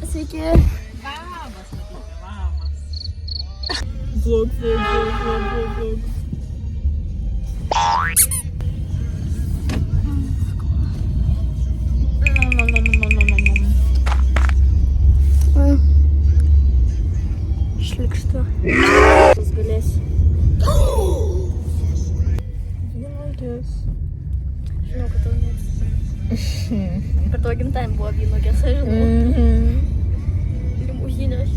Sveiki. Vlog. Šlikštu. Jis galės. Žinau, kad tau mėgsti. Per tavo gimtajam buvo vynogės, aš žinau. Limuzinės.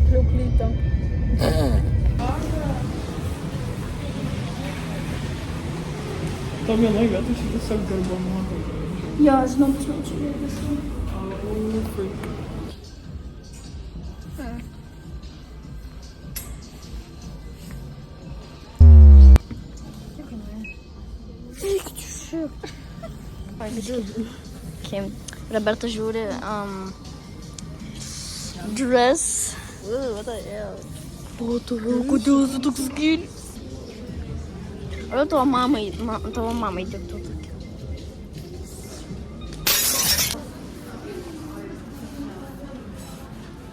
Kliuklyta. To vienoj vietoj čia tiesiog garbanuota. Jo, žinau, čia visą. Okay. Roberta žiūri Dress. What the hell? Kodėl tu toks gėlis? O tavo mamai tiktų tokia.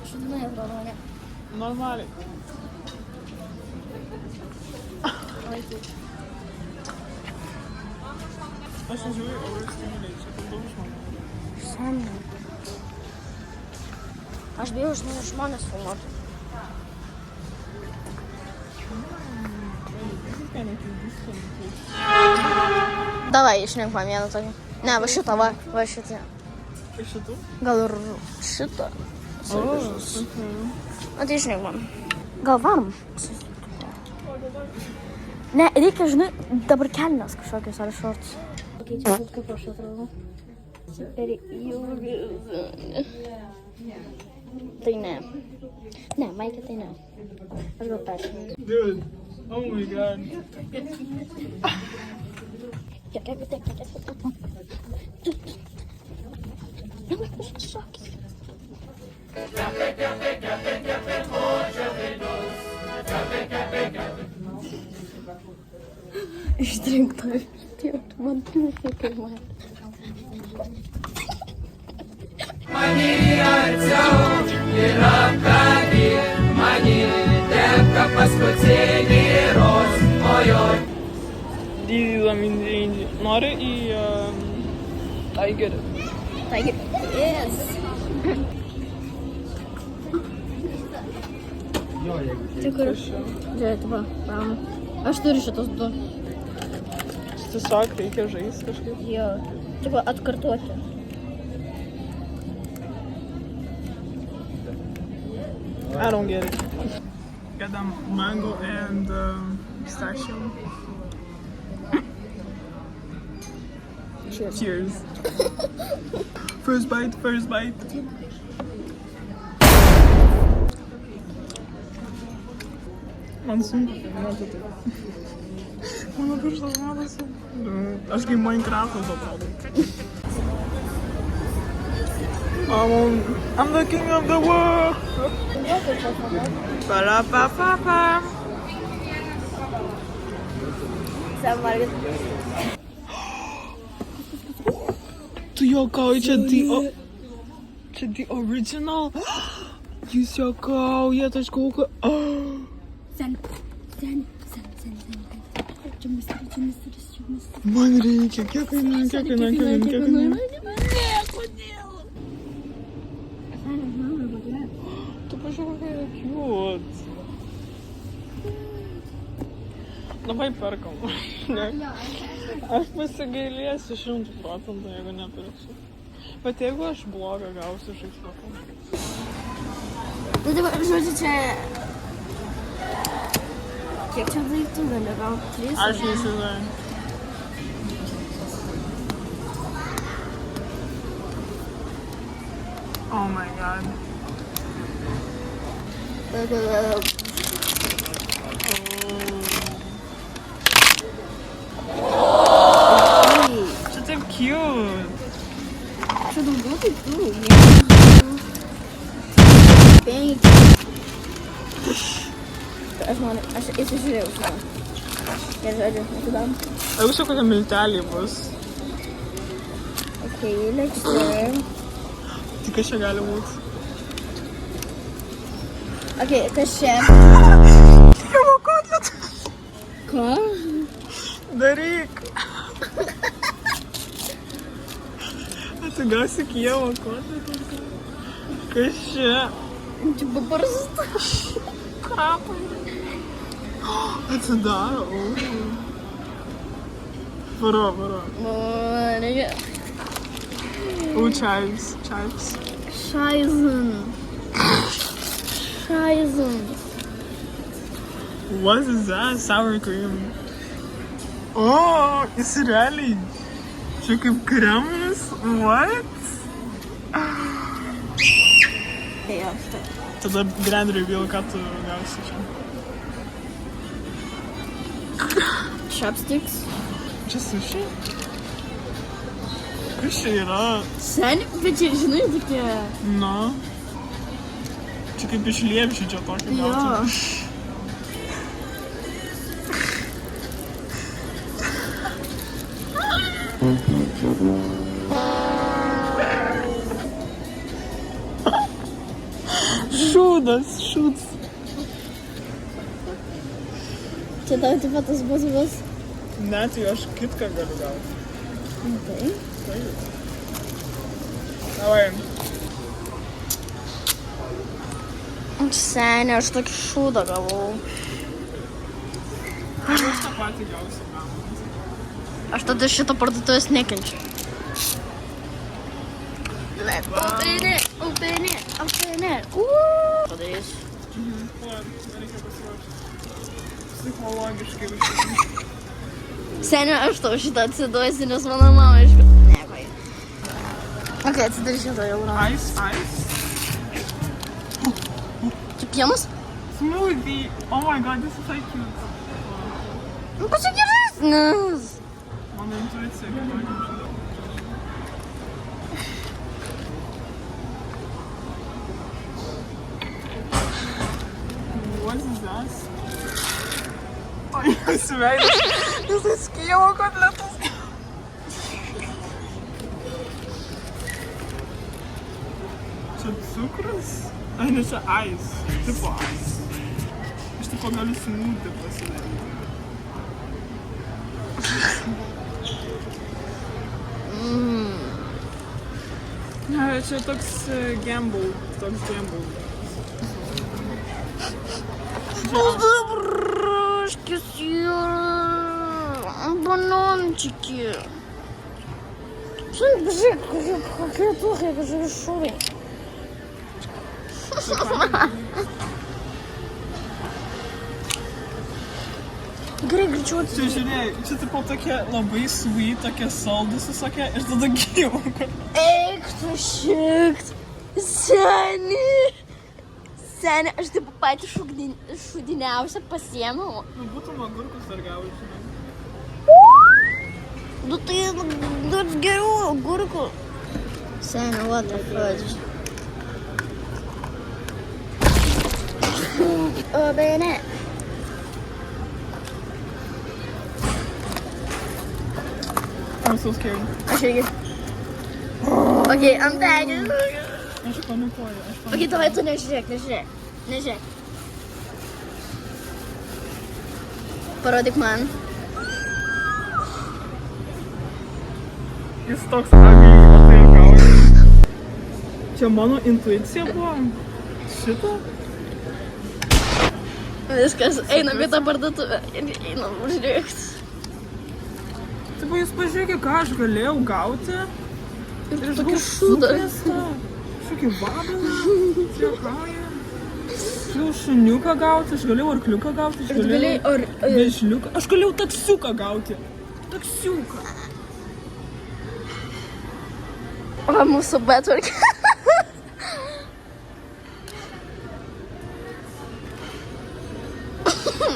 Šitą atrodo, ne? Normaliai. Aš nežiūriu overstimulate, čia per daug žmonių. Šiandien. Aš bijau žmonės filmuoti. Davai, išnink man vieną tokį. Ne, va šitą, va šitą. Iš šitų? Gal ir šitą. O tai išnink man. Gal varom? Ne, reikia, žinai, dabar kelnes kažkokius ar šortus. Pakeičiu, kaip aš atrodo. Super ilgas. Tai ne. Ne, Maikė, tai ne. Aš gal peršinau. Dude, oh my god. Ištrinkta. Man pliušia kaip man. Mani arčiau yra kągi, mani teka paskutinį ojoj. Dydį mindžiai. Nori į Tigerį. Tiger. Yes. Tikrai. Žiūrėti, va, pramu. Aš turiu šitos du. Tiesiog reikia žaisti kažkaip. Jo. Tipo, atkartoti. I don't get it. Got them mango and pistachio. Cheers. Cheers. First bite. Man sunku filmuoti tai. Mano pirštas matosi. Aš kaip Minecraftas atrodo. I'm the king of the world. Pa-la-pa-pa-pa. Tu juokauji, čia the original. Jūs juokaujat, aš galvoju, Sen. man reikia, kiek kainuoja. Tu pažiūrėk, kokia yra cute. Labai perkam. Aš pasigailėsiu 100%, jeigu nepirksiu. Bet jeigu aš blogą gausiu žaislą. Nu, dabar, žodžiu, čia... Kiek čia daiktų gali gauti? 3? Aš neįsivaizduoju. Oh my god. Čia taip cute. Čia daugiau daiktų. 5. aš įsižiūrėjau šitą. Ir žodžiu, atidam. Jeigu čia kokie milteliai bus. Ok, lėkšti. Tai kas čia gali būti? Ok, kas čia? Kiemo kotlet! Ką? Daryk! Atsigausi kiemo kotlet. Kas čia? Čia paprasta. Krapai. Atsidaro. Varo. Reikia. Chives. Scheißen. What is that? Sour cream. O, jis realiai. Čia kaip kremas? What? Jo, štai. Tada granderiui vėl ką tu gausi čia. Chopsticks. Čia sushi? Kas čia yra? Seni, bet čia, žinai, tokie... Nu. Čia kaip iš liepšių čia tokį Jo. gauti. Šūdas. Čia tau taip pat tas bus. Net jau aš kitką galiu gauti. Tai. Davai. Seni, aš tokį šūdą gavau. Aš tą patį gausiu. Aš tada šito parduotuvės nekenčiu. Open it. Padarysiu. Reikia pasiruošti. Psichologiškai. Seni, aš tau šitą atsiduosiu, nes mano mama iš... Ne, vai. Ok, atsidarysiu šitą jau. Ice. Čia pienas? Smoothie. Oh my god, this is so cute. Nu, kas čia geresnis? Mano intuicija kitokia. What is that? Ai, jūsų veidas. Jisai skiemo kotletus. Čia cukrus? Ai, ne, čia ice. Tipo ice. Aš tipo galiu smoothie pasidaryti. Ne, čia toks gamble. Брашки бананчики. Что бежит? Какие плохие, я же шуры. Григорий, чего ты? Čia žiūrėjai, čia tipo tokie labai sweet, tokie saldus visokie ir tada gyvo. Эх, что щект. Seni, aš taip patį šūdiniausią pasiėmiau. Nu, būtum agurkus dar gausi. Nu tai geriau agurkų. Seni, what the fudge. Open it. I'm so scared. Aš irgi. Ok, I'm back. Aš panikuoju. Ok, davai tu nežiūrėk. Parodyk man. Jis toks abiejai, o tai gauja. Čia mano intuicija buvo. Šitą? Viskas, einam į tą parduotuvę ir einam užrėkti. Taip, jūs pažiūrėkit, ką aš galėjau gauti. Ir tokį šūdą. Šokį vabalą. Juokauja. Aš galėjau šuniuką gauti, aš galėjau arkliuką gauti, aš galėjau vežliuką. Aš galėjau taksiuką gauti. Taksiuką. O, mūsų betvarkė.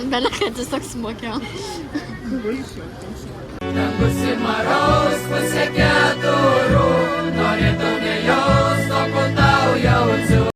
Belekai tiesiog smokėjo. Dangus ir maraus pusė keturių, norėtum vėjos, to ko tau jaučiu.